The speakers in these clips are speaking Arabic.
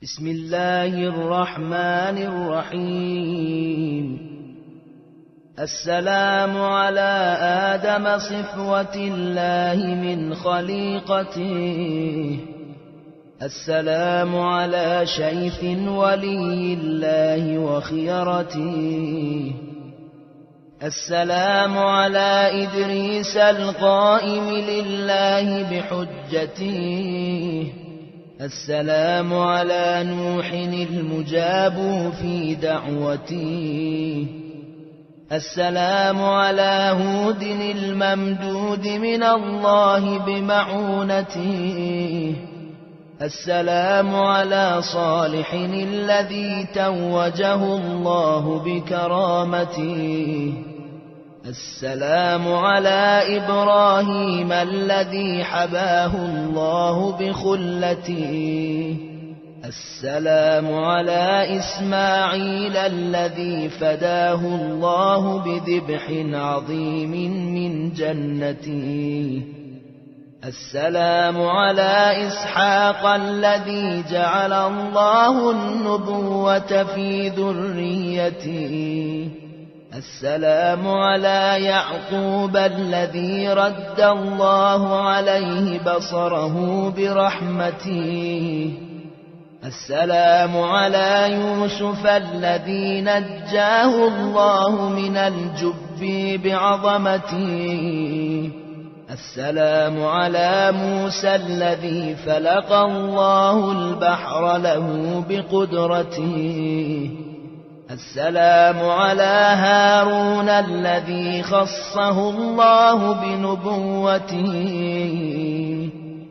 بسم الله الرحمن الرحيم. السلام على آدم صفوة الله من خليقته، السلام على شيخ ولي الله وخيرته، السلام على إدريس القائم لله بحجته، السلام على نوح المجاب في دعوته، السلام على هود الممدود من الله بمعونته، السلام على صالح الذي توجه الله بكرامته، السلام على إبراهيم الذي حباه الله بخلته، السلام على إسماعيل الذي فداه الله بذبح عظيم من جنته، السلام على إسحاق الذي جعل الله النبوة في ذريته، السلام على يعقوب الذي رد الله عليه بصره برحمته، السلام على يوسف الذي نجاه الله من الجب بعظمته، السلام على موسى الذي فلق الله البحر له بقدرته، السلام على هارون الذي خصه الله بنبوته،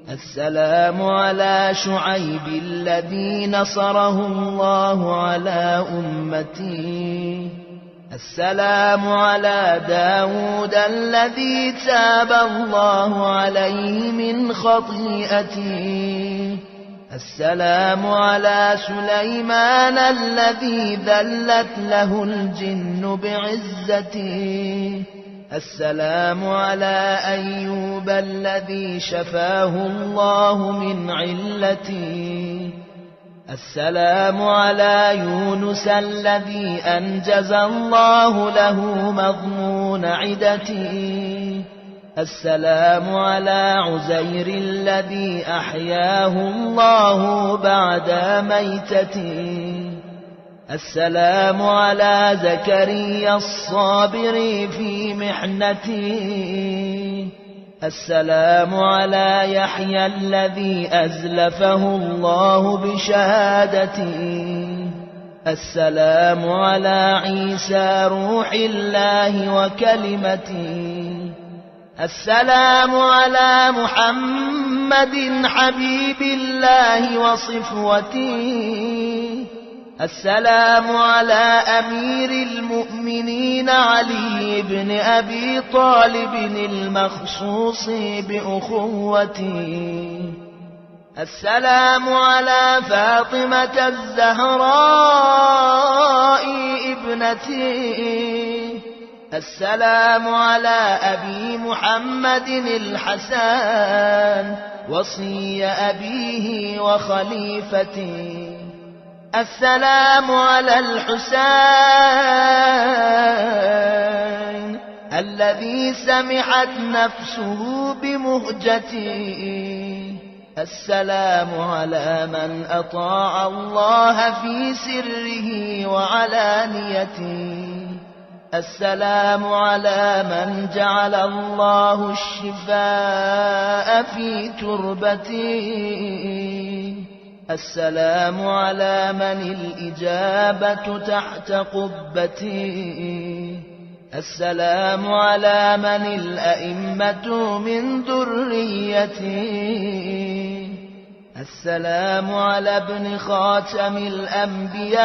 السلام على شعيب الذي نصره الله على أمته، السلام على داود الذي تاب الله عليه من خطيئته، السلام على سليمان الذي ذلت له الجن بعزته، السلام على أيوب الذي شفاه الله من علته، السلام على يونس الذي أنجز الله له مضمون عدته، السلام على عزير الذي أحياه الله بعد ميتته، السلام على زكريا الصابر في محنته، السلام على يحيى الذي أزلفه الله بشهادته، السلام على عيسى روح الله وكلمته، السلام على محمد حبيب الله وصفوته، السلام على أمير المؤمنين علي بن أبي طالب المخصوص بأخوته، السلام على فاطمة الزهراء ابنته، السلام على أبي محمد الحسن وصي أبيه وخليفته، السلام على الحسين الذي سمحت نفسه بمهجته، السلام على من أطاع الله في سره وعلانيته، السلام على من جعل الله الشفاء في تربته، السلام على من الإجابة تحت قبته، السلام على من الأئمة من ذريته، السلام على ابن خاتم الأنبياء،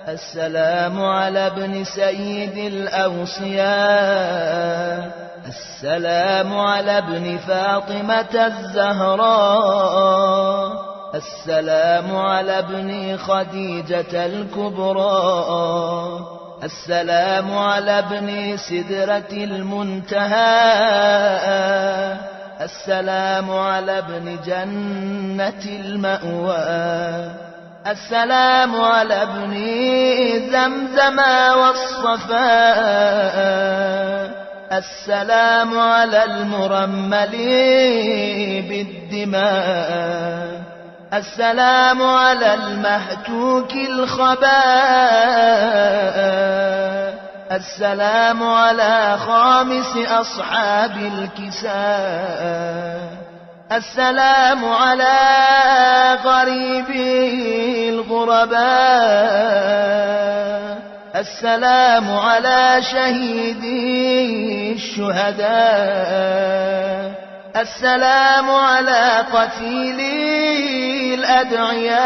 السلام على ابن سيد الأوصياء، السلام على ابن فاطمة الزهراء، السلام على ابن خديجة الكبرى، السلام على ابن سدرة المنتهى، السلام على ابن جنة المأوى السلام على ابن زمزم والصفاء السلام على المرمل بالدماء السلام على المهتوك الخباء السلام على خامس أصحاب الكساء السلام على غريبي الغرباء السلام على شهيدي الشهداء السلام على قتيلي الأدعياء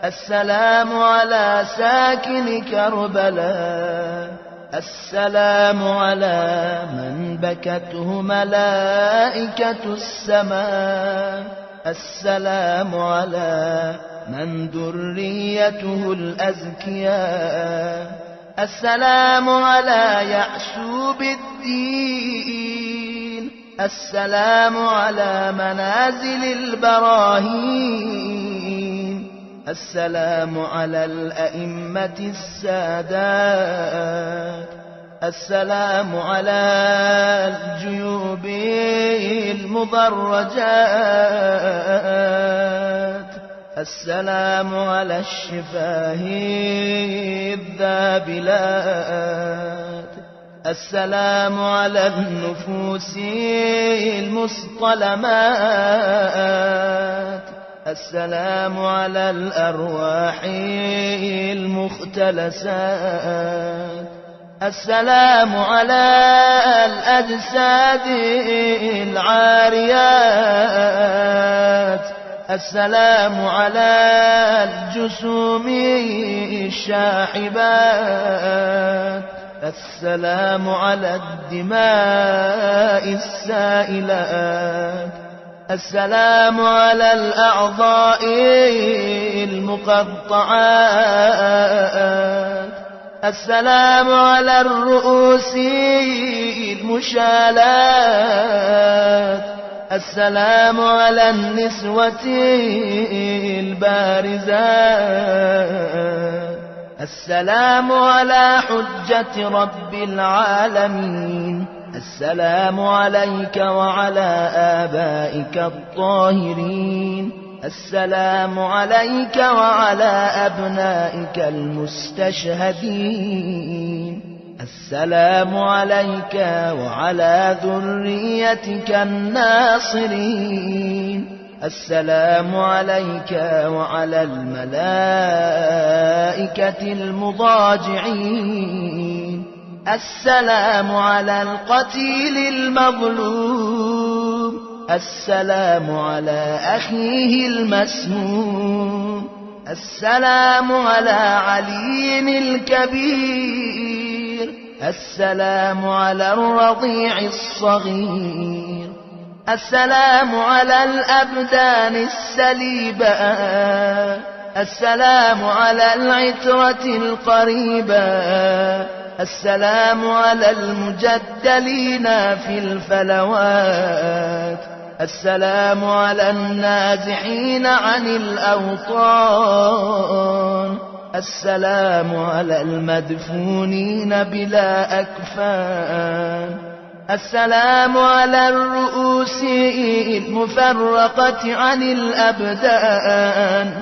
السلام على ساكن كربلاء السلام على من بكته ملائكة السماء السلام على من ذريته الأزكياء السلام على يعشوب الدين السلام على منازل البراهين السلام على الأئمة السادات السلام على الجيوب المضرجات السلام على الشفاه الذابلات السلام على النفوس المصطلمات السلام على الأرواح المختلسات السلام على الأجساد العاريات السلام على الجسوم الشاحبات السلام على الدماء السائلات السلام على الأعضاء المقطعات السلام على الرؤوس المشالات السلام على النسوة البارزات السلام على حجة رب العالمين السلام عليك وعلى آبائك الطاهرين السلام عليك وعلى أبنائك المستشهدين السلام عليك وعلى ذريتك الناصرين السلام عليك وعلى الملائكة المضاجعين السلام على القتيل المظلوم السلام على أخيه المسموم السلام على علي الكبير السلام على الرضيع الصغير السلام على الأبدان السليبة السلام على العترة القريبة السلام على المجدلين في الفلوات السلام على النازحين عن الأوطان السلام على المدفونين بلا أكفان السلام على الرؤوس المفرقة عن الأبدان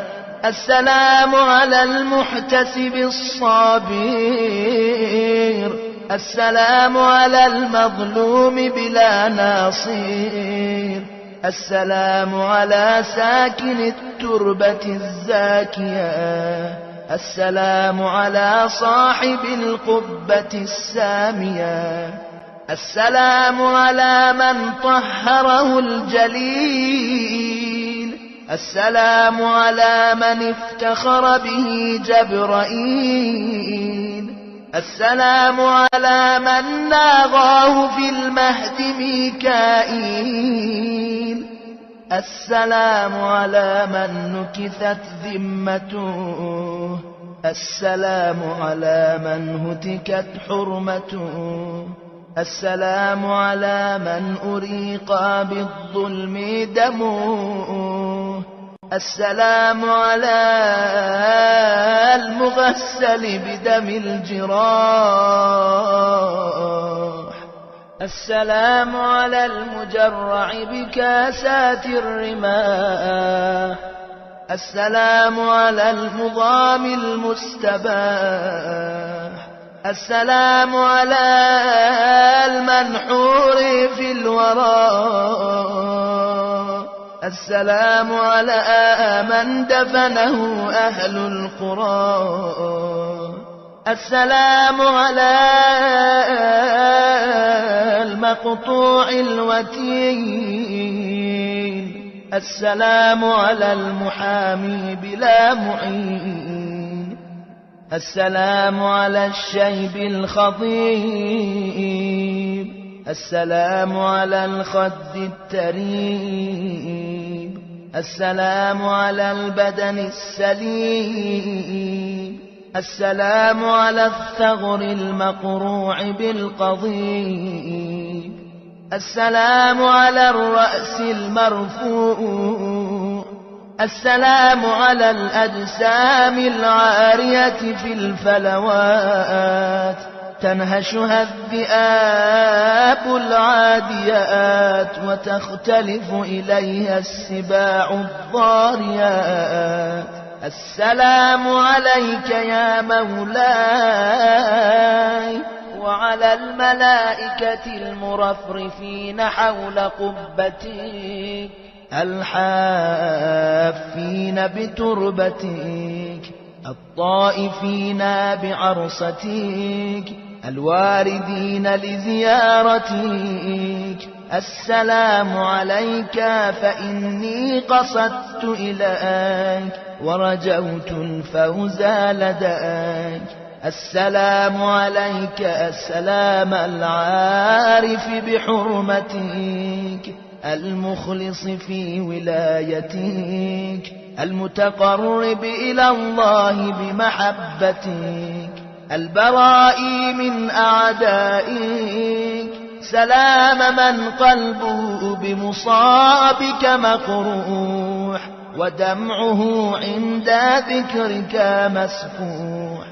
السلام على المحتسب الصابر السلام على المظلوم بلا ناصير السلام على ساكن التربة الزاكية السلام على صاحب القبة السامية السلام على من طهره الجليل السلام على من افتخر به جبرائيل السلام على من ناغاه في المهد ميكائيل السلام على من نكثت ذمته السلام على من هتكت حرمته السلام على من أريق بالظلم دمه، السلام على المغسل بدم الجراح، السلام على المجرع بكاسات الرماح، السلام على المضام المستباح، السلام على المنحور في الوراء، السلام على من دفنه أهل القرى، السلام على المقطوع الوتين، السلام على المحامي بلا معين، السلام على الشيب الخضيب، السلام على الخد التريب، السلام على البدن السليم، السلام على الثغر المقروع بالقضيب، السلام على الرأس المرفوع، السلام على الأجسام العارية في الفلوات تنهشها الذئاب العاديات وتختلف إليها السباع الضاريات. السلام عليك يا مولاي وعلى الملائكة المرفرفين حول قبتك الحافين بتربتك الطائفين بعرصتك الواردين لزيارتك. السلام عليك فإني قصدت إليك ورجوت الفوز لديك. السلام عليك السلام العارف بحرمتك المخلص في ولايتك المتقرب إلى الله بمحبتك البراء من أعدائك. سلام من قلبه بمصابك مقروح ودمعه عند ذكرك مسفوح.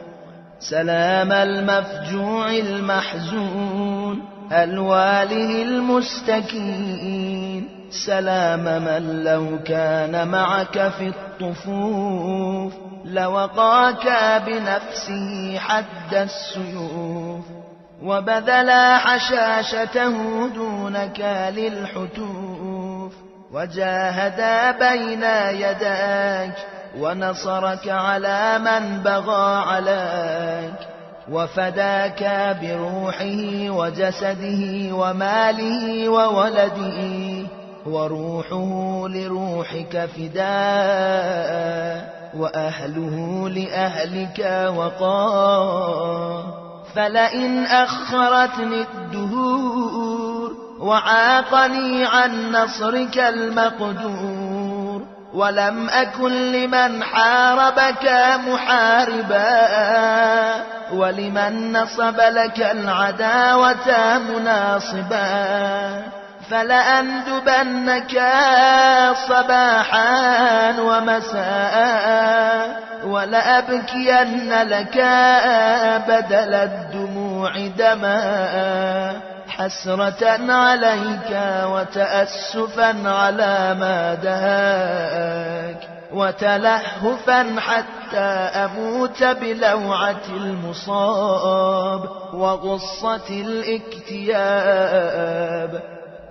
سلام المفجوع المحزون الواله المستكين. سلام من لو كان معك في الطفوف لوقاك بنفسه حد السيوف وبذل حشاشته دونك للحتوف وجاهدا بين يداك ونصرك على من بغى عليك وفداك بروحه وجسده وماله وولده وروحه لروحك فداء وأهله لأهلك وقاه. فلئن أخرتني الدهور وعاقني عن نصرك المقدور ولم أكن لمن حاربك محاربا ولمن نصب لك العداوة مناصبا فلأندبنك صباحا ومساء ولأبكين لك بدل الدموع دماء حسرة عليك وتأسفا على ما دهاك وتلهفا حتى أموت بلوعة المصاب وغصة الاكتياب.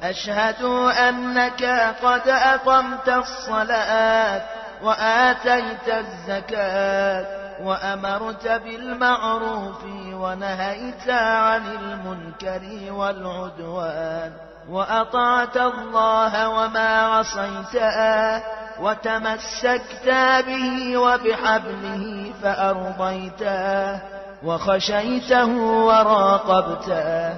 أشهد أنك قد أقمت الصلاة وآتيت الزكاة وأمرت بالمعروف ونهيت عن المنكر والعدوان وأطعت الله وما عصيته وتمسكت به وبحبله فأرضيته وخشيته وراقبته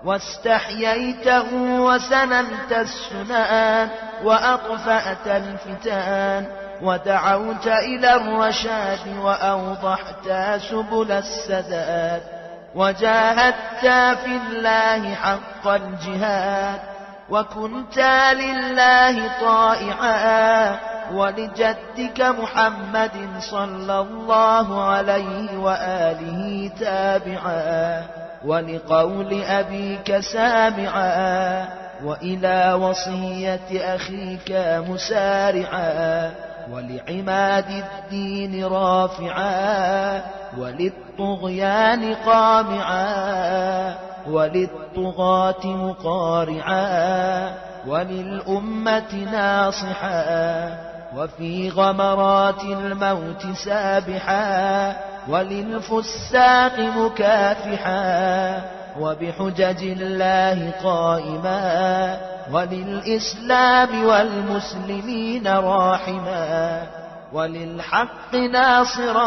واستحييته وسننت السنان وأطفأت الفتان ودعوت إلى الرشاد وأوضحت سبل السداد. وجاهدت في الله حق الجهاد، وكنت لله طائعا ولجدك محمد صلى الله عليه وآله تابعا، ولقول أبيك سامعا، وإلى وصية أخيك مسارعا، ولعماد الدين رافعا، وللطغيان قامعا، وللطغاة مقارعا، وللأمة ناصحا، وفي غمرات الموت سابحا، وللفساق مكافحا، وبحجج الله قائما، وللإسلام والمسلمين راحما، وللحق ناصرا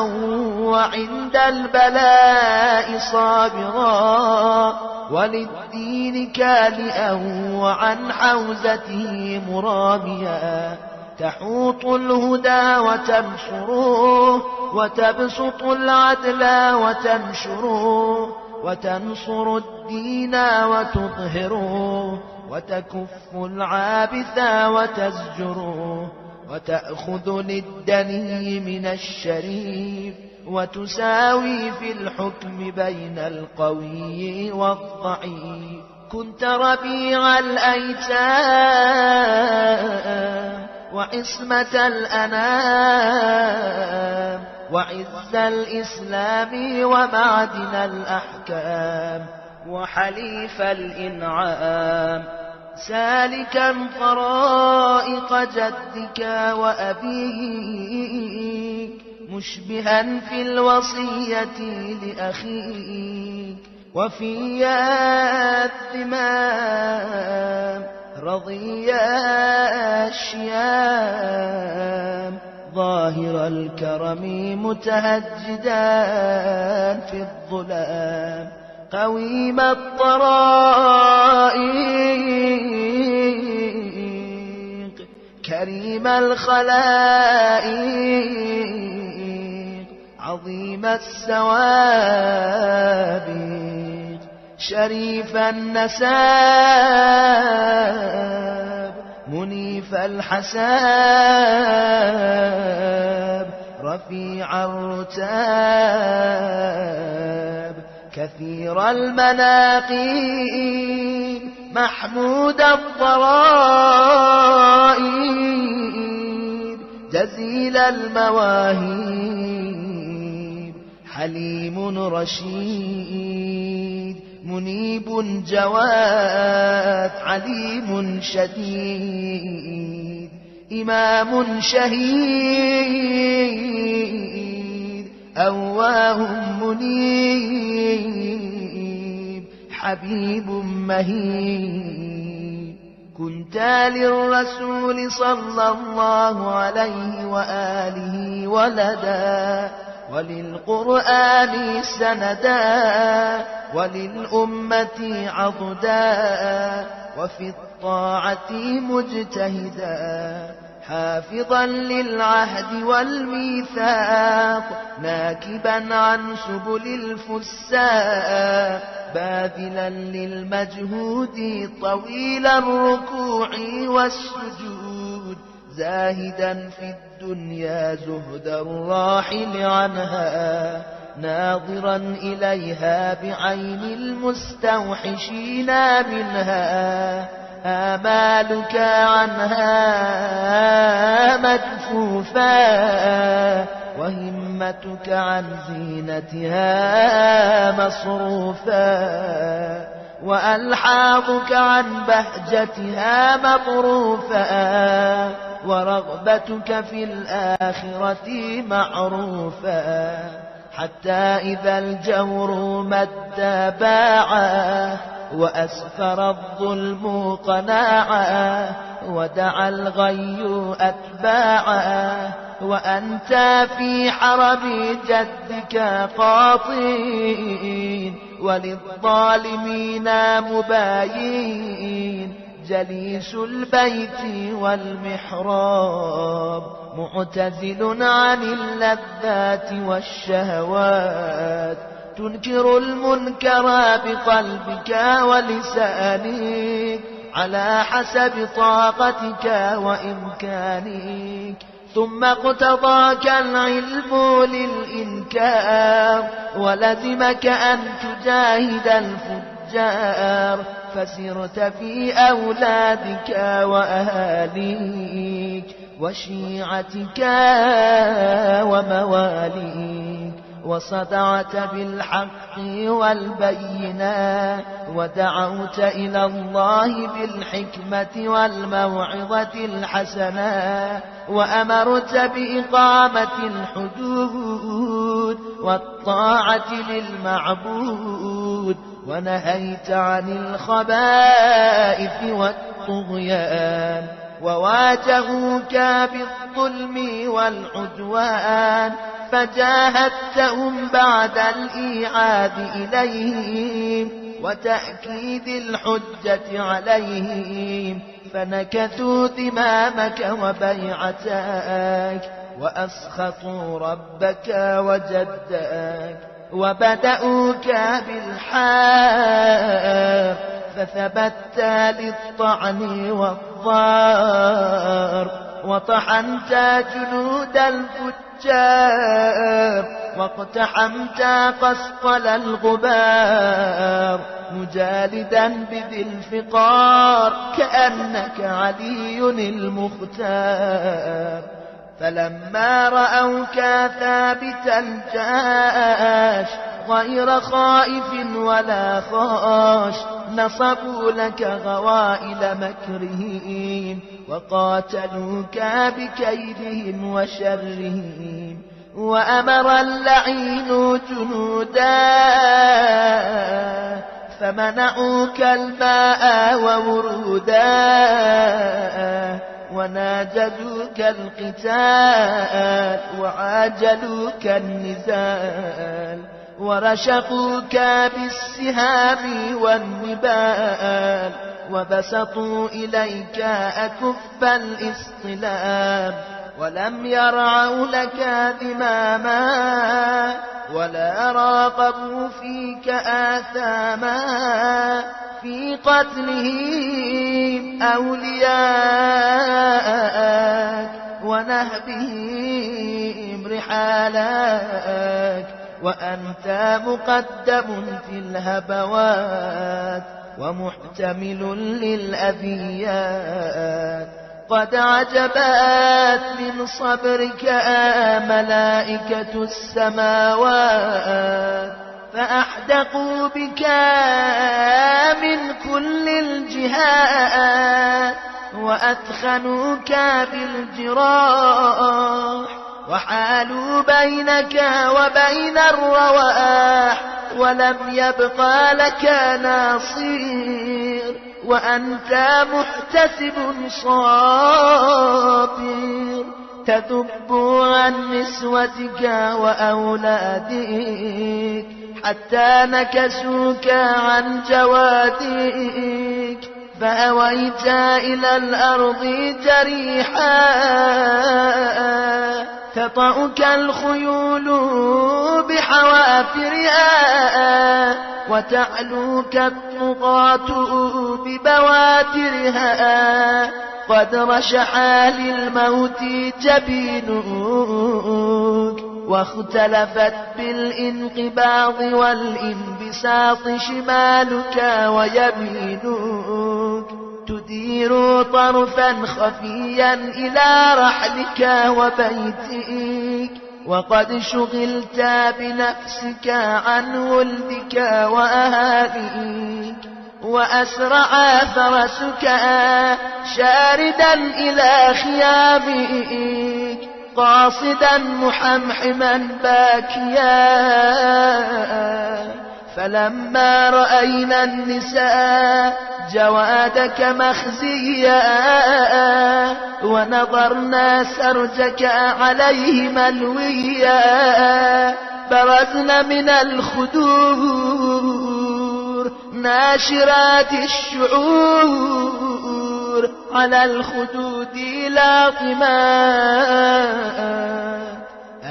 وعند البلاء صابرا، وللدين كالئا وعن حوزته مراميا، تحوط الهدى وتنشره، وتبسط العدل وتنشره، وتنصر الدين وتظهره، وتكف العابث وتزجره، وتأخذ للدني من الشريف، وتساوي في الحكم بين القوي والضعيف. كنت ربيع الأيتام وعصمة الأنام، وعز الإسلام ومعدن الأحكام، وحليف الإنعام، سالكا طرائق جدك وأبيك، مشبها في الوصية لأخيك، وفي الذمام رضي الشيام، ظاهر الكرم متهجدا في الظلام، قويم الطرائق، كريم الخلائق، عظيم السوابق، شريف النساب، منيف الحساب، رفيع الرتاب، كثير المناقب، محمود الضرائب، جزيل المواهب، حليم رشيد، منيب جواد، عليم شديد، إمام شهيد، أواه منيب، حبيب مهيب. كنت للرسول صلى الله عليه وآله ولدا، وللقرآن سندا، وللأمة عضدا، وفي الطاعة مجتهدا، حافظا للعهد والميثاق، ناكبا عن سبل الفساق، باذلا للمجهود طويل الركوع والسجود، زاهدا في الدنيا زهد الراحل عنها، ناظرا إليها بعين المستوحشين منها، آمالك عنها مكفوفا، وهمتك عن زينتها مصروفا، وألحاظك عن بهجتها مطروفا، ورغبتك في الآخرة معروفا، حتى إذا الجور مد باعا، وأسفر الظلم قناعا، ودعا الغي أتباعا، وأنت في حرم جدك قاطين، وللظالمين مباين، جليس البيت والمحراب، معتزل عن اللذات والشهوات، وتنكر المنكر بقلبك ولسانك على حسب طاقتك وإمكانك. ثم اقتضاك العلم للإنكار ولزمك أن تجاهد الفجار، فسرت في أولادك وأهاليك وشيعتك ومواليك، وصدعت بالحق والبينة، ودعوت إلى الله بالحكمة والموعظة الحسنة، وأمرت بإقامة الحدود والطاعة للمعبود، ونهيت عن الخبائث والطغيان، وواجهوك بالظلم والعدوان، فجاهدتهم بعد الإيعاد إليهم وتأكيد الحجة عليهم، فنكثوا ذمامك وبيعتك، وأسخطوا ربك وجدك، وبدأوك بالحار، فثبت للطعن والضار، وطحنت جنود الفجار، واقتحمت قسطل الغبار، مجالدا بذي الفقار كأنك علي المختار. فلما رأوك ثابت الجاش غير خائف ولا خاش، نصبوا لك غوائل مكرهم، وقاتلوك بكيدهم وشرهم. وأمر اللعين جنودا فمنعوك الماء وورودا، وناجدوك القتال وعاجلوك النزال، ورشقوك بالسهام والنبال، وبسطوا إليك أكف الاصطلام، ولم يرعوا لك ذماما ولا راقبوا فيك آثاما، في قتلهم أولياءك ونهبهم رحالاك، وأنت مقدم في الهبوات ومحتمل للأذيات. قد عجبت من صبرك ملائكة السماوات، فأحدقوا بك من كل الجهات، وأثخنوك بالجراح، وحالوا بينك وبين الرواح، ولم يبقى لك ناصير، وأنت محتسب صابر، تذب عن نسوتك وأولادك حتى نكسوك عن جوادك، فأويت إلى الأرض جريحا، تطأك الخيول بحوافرها، وتعلوك الطغاة ببواترها، قد رشحا للموت جبينك، واختلفت بالانقباض والانبساط شمالك ويمينك، تدير طرفا خفيا إلى رحلك وبيتك، وقد شغلت بنفسك عن ولدك وأهاليك، وأسرع فرسك شاردا إلى خيامك، قاصدا محمحما باكيا. فلما رأينا النساء جوادك مخزيا، ونظرنا سرجك عليه ملويا، برزن من الخدور ناشرات الشعور، على الخدود لاطمات،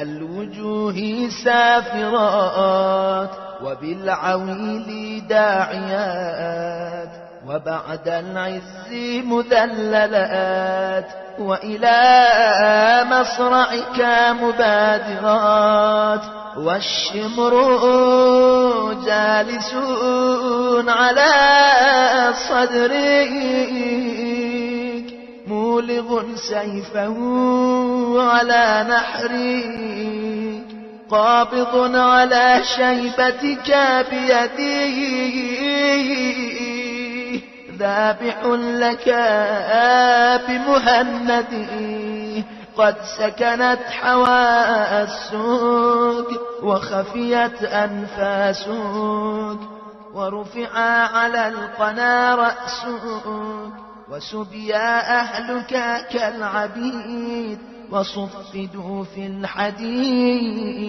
الوجوه سافرات، وبالعويل داعيات وبعد العز مذللات وإلى مصرعك مبادرات والشمر جالسون على صدرك مولغ سيفه على نحرك قابض على شيبتك بيده ذابح لك بمهندي قد سكنت حواسك وخفيت أنفاسك ورفع على القنا رأسك وسبيا أهلك كالعبيد وصفدوا في الحديد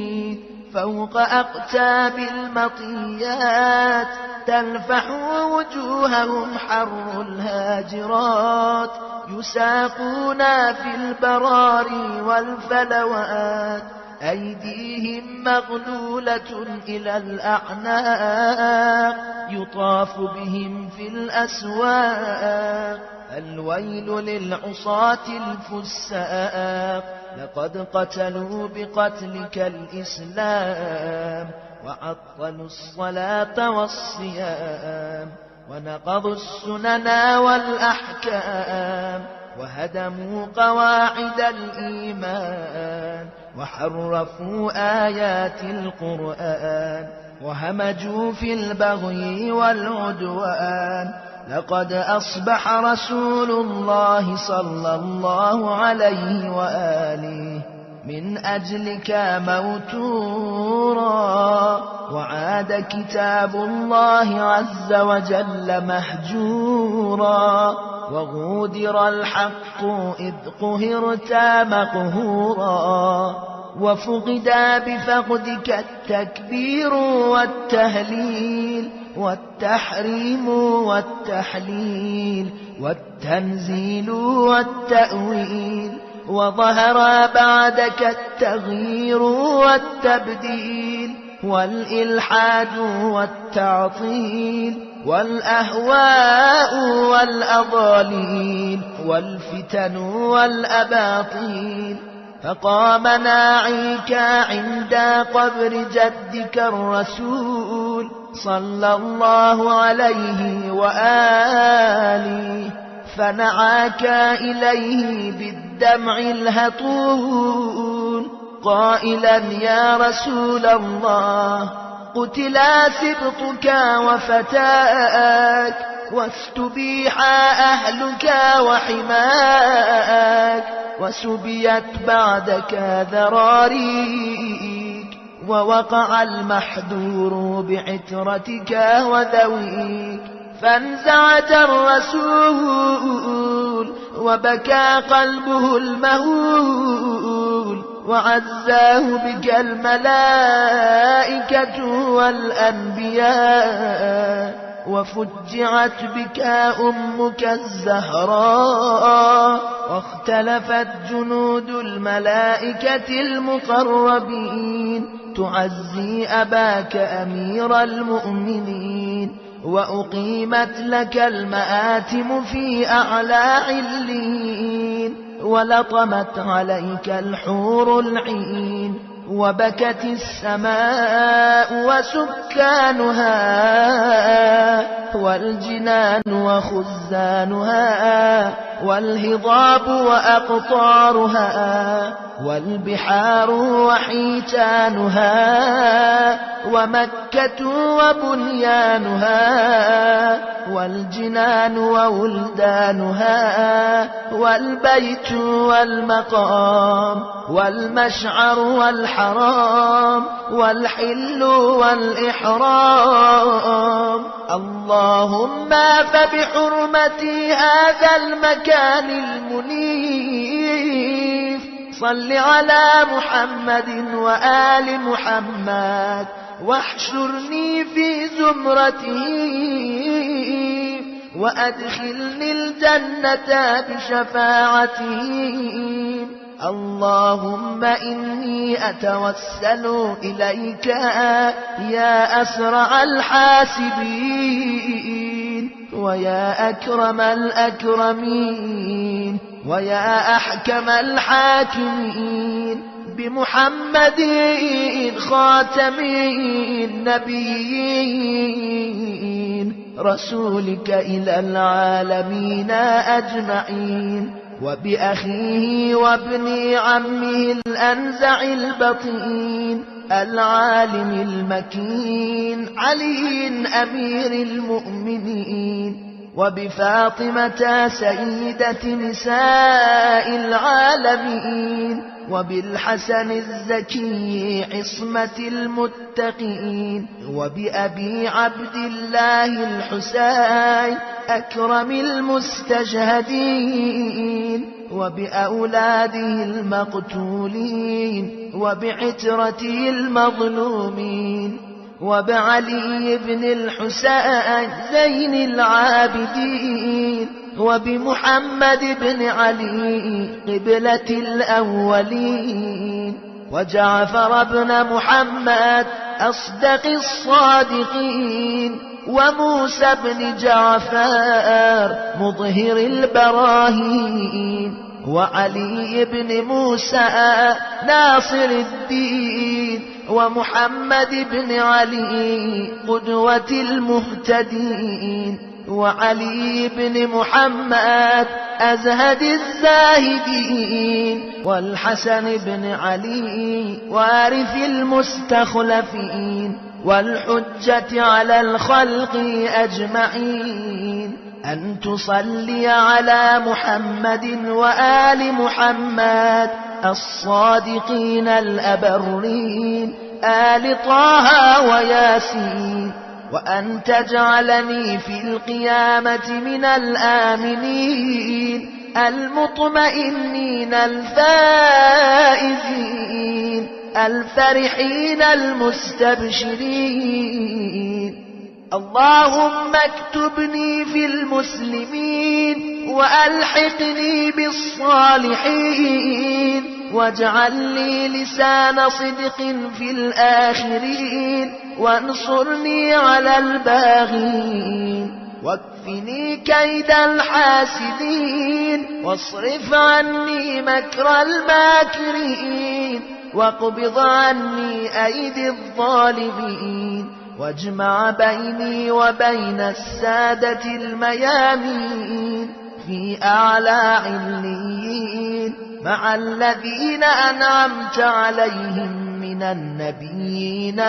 فوق أقتاب المطيات تلفح وجوههم حر الهاجرات يساقون في البراري والفلوات أيديهم مغلولة إلى الأعناق يطاف بهم في الأسواق الويل للعصاة الفساق لقد قتلوا بقتلك الإسلام وعطلوا الصلاة والصيام ونقضوا السنن والأحكام وهدموا قواعد الإيمان وحرفوا آيات القرآن وهمجوا في البغي والعدوان لقد أصبح رسول الله صلى الله عليه وآله من أجلك موتورا وعاد كتاب الله عز وجل مهجورا وغودر الحق إذ قهرت مقهورا وفقدا بفقدك التكبير والتهليل والتحريم والتحليل والتنزيل والتأويل وظهر بعدك التغيير والتبديل والإلحاد والتعطيل والأهواء والأضاليل والفتن والأباطيل فقام ناعيك عند قبر جدك الرسول صلى الله عليه وآله فنعاك إليه بالدمع الهطول قائلا يا رسول الله قتلا سبطك وفتاك واستبيح أهلك وحماك وسبيت بعدك ذراريك ووقع المحذور بعترتك وذويك فانزعج الرسول وبكى قلبه المهول وعزاه بك الملائكة والأنبياء وفجعت بك أمك الزهراء واختلفت جنود الملائكة المقربين تعزي أباك أمير المؤمنين وأقيمت لك المآتم في أعلى علين ولطمت عليك الحور العين وبكت السماء وسكانها والجنان وخزانها والهضاب وأقطارها والبحار وحيتانها ومكة وبنيانها والجنان وولدانها والبيت والمقام والمشعر والحرام والحل والإحرام اللهم فبحرمة هذا المكان المنيف صل على محمد وآل محمد واحشرني في زمرته وأدخلني الجنة بشفاعته اللهم إني أتوسل إليك يا أسرع الحاسبين ويا أكرم الأكرمين ويا أحكم الحاكمين بمحمد خاتم النبيين رسولك إلى العالمين أجمعين وبأخيه وابن عمه الأنزع البطين العالم المكين علي أمير المؤمنين وبفاطمة سيدة نساء العالمين وبالحسن الزكي عصمة المتقين وبأبي عبد الله الحسين أكرم المستشهدين وبأولاده المقتولين وبعترته المظلومين وبعلي بن الحسين زين العابدين وبمحمد بن علي قبلة الأولين وجعفر بن محمد أصدق الصادقين وموسى بن جعفر مظهر البراهين وعلي بن موسى ناصر الدين ومحمد بن علي قدوة المهتدين وعلي بن محمد أزهد الزاهدين والحسن بن علي وارث المستخلفين والحجة على الخلق أجمعين أن تصلي على محمد وآل محمد الصادقين الأبرين آل طه وياسين وأن تجعلني في القيامة من الآمنين المطمئنين الفائزين الفرحين المستبشرين اللهم اكتبني في المسلمين وألحقني بالصالحين واجعل لي لسان صدق في الآخرين وانصرني على الباغين واكفني كيد الحاسدين واصرف عني مكر الماكرين واقبض عني أيدي الظالمين واجمع بيني وبين السادة الميامين في أعلى عليين مع الذين أنعمت عليهم من النبيين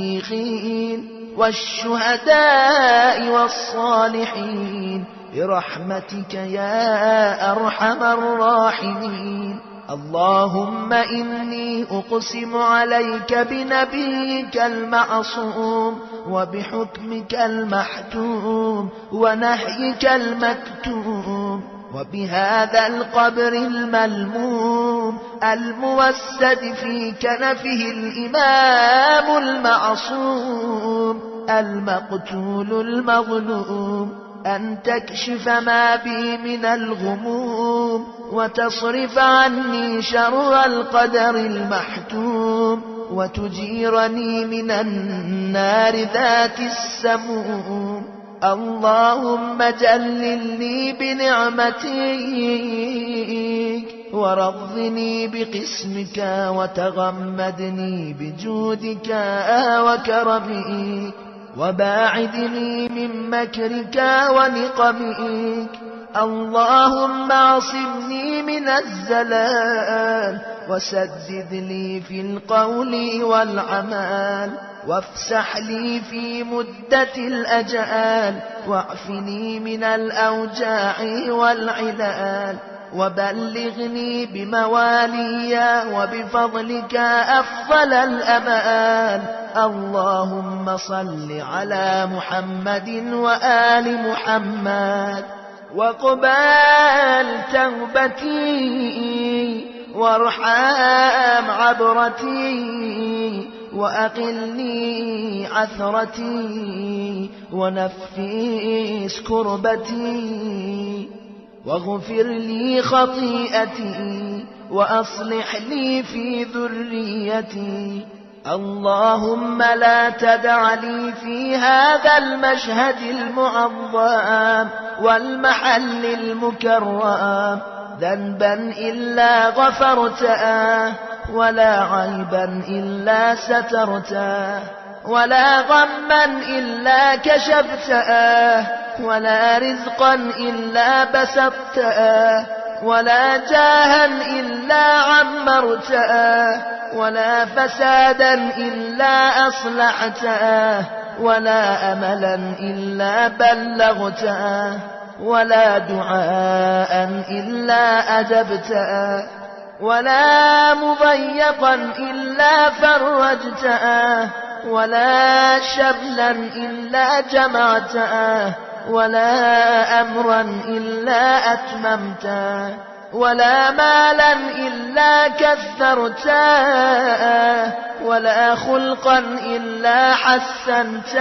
والصديقين والشهداء والصالحين برحمتك يا أرحم الراحمين اللهم إني أقسم عليك بنبيك المعصوم وبحكمك المحتوم ونهيك المكتوم وبهذا القبر الملموم الموسد في كنفه الإمام المعصوم المقتول المظلوم أن تكشف ما بي من الغموم وتصرف عني شر القدر المحتوم وتجيرني من النار ذات السموم اللهم جللني بنعمتك ورضني بقسمك وتغمدني بجودك وكرمك وباعدني من مكرك ونقمك اللهم عصمني من الزلال وسدد لي في القول والعمل وافسح لي في مدة الأجال واعفني من الأوجاع والعلال وبلغني بموالي وبفضلك أفضل الأمال اللهم صل على محمد وآل محمد وقبال توبتي وارحم عبرتي وأقلني عثرتي ونفس كربتي واغفر لي خطيئتي وأصلح لي في ذريتي. اللهم لا تدع لي في هذا المشهد المعظم والمحل المكرم ذنبا إلا غفرته، ولا عيبا إلا سترته، ولا غما إلا كشفته، ولا رزقا إلا بسطته، ولا جاها إلا عمرته، ولا فسادا إلا أصلحته، ولا أملا إلا بلغته، ولا دعاء إلا أجبته، ولا مضيقا إلا فرجته، ولا شبلا إلا جمعته، ولا أمرا إلا أتممته، ولا مالا إلا كثرته، ولا خلقا إلا حسنته،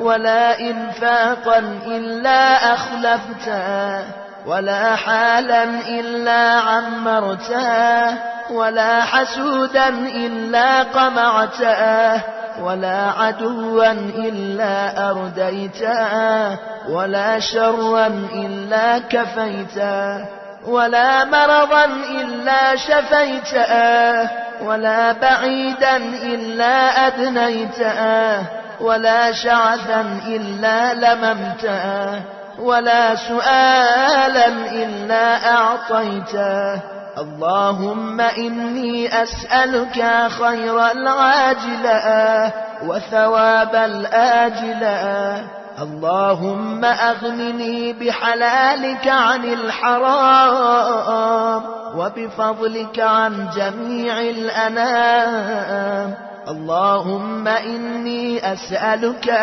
ولا إنفاقا إلا أخلفته، ولا حالا إلا عمرته، ولا حسودا إلا قمعته، ولا عدوا إلا أرديته، ولا شرا إلا كفيته، ولا مرضا إلا شفيته، ولا بعيدا إلا أدنيته، ولا شعثا إلا لممته، ولا سؤالا إلا أعطيته. اللهم إني أسألك خير العاجلة وثواب الآجلة. اللهم أغنني بحلالك عن الحرام وبفضلك عن جميع الأنام. اللهم إني أسألك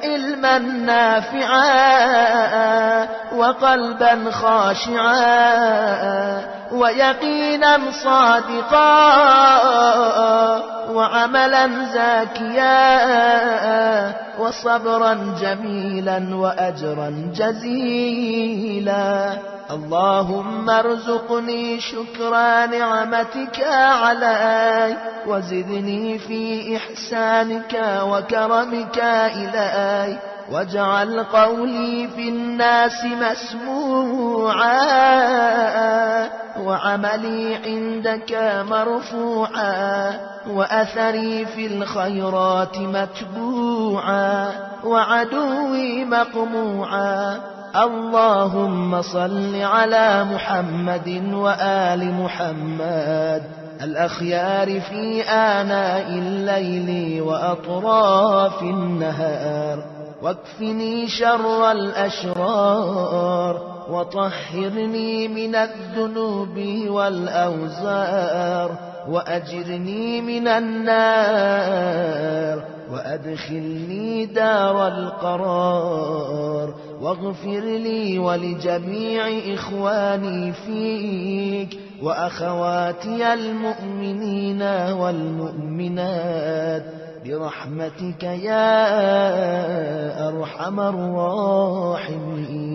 علما نافعا وقلبا خاشعا ويقينا صادقا وعملا زاكيا وصبرا جميلا وأجرا جزيلا. اللهم ارزقني شكر نعمتك علي وزدني في إحسانك وكرمك إلي، واجعل قولي في الناس مسموعا وعملي عندك مرفوعا وأثري في الخيرات متبوعا وعدوي مقموعا. اللهم صل على محمد وآل محمد الأخيار في آناء الليل وأطراف النهار، واكفني شر الأشرار وطهرني من الذنوب والأوزار، وأجرني من النار وأدخلني دار القرار، واغفر لي ولجميع إخواني فيك وأخواتي المؤمنين والمؤمنات برحمتك يا أرحم الراحمين.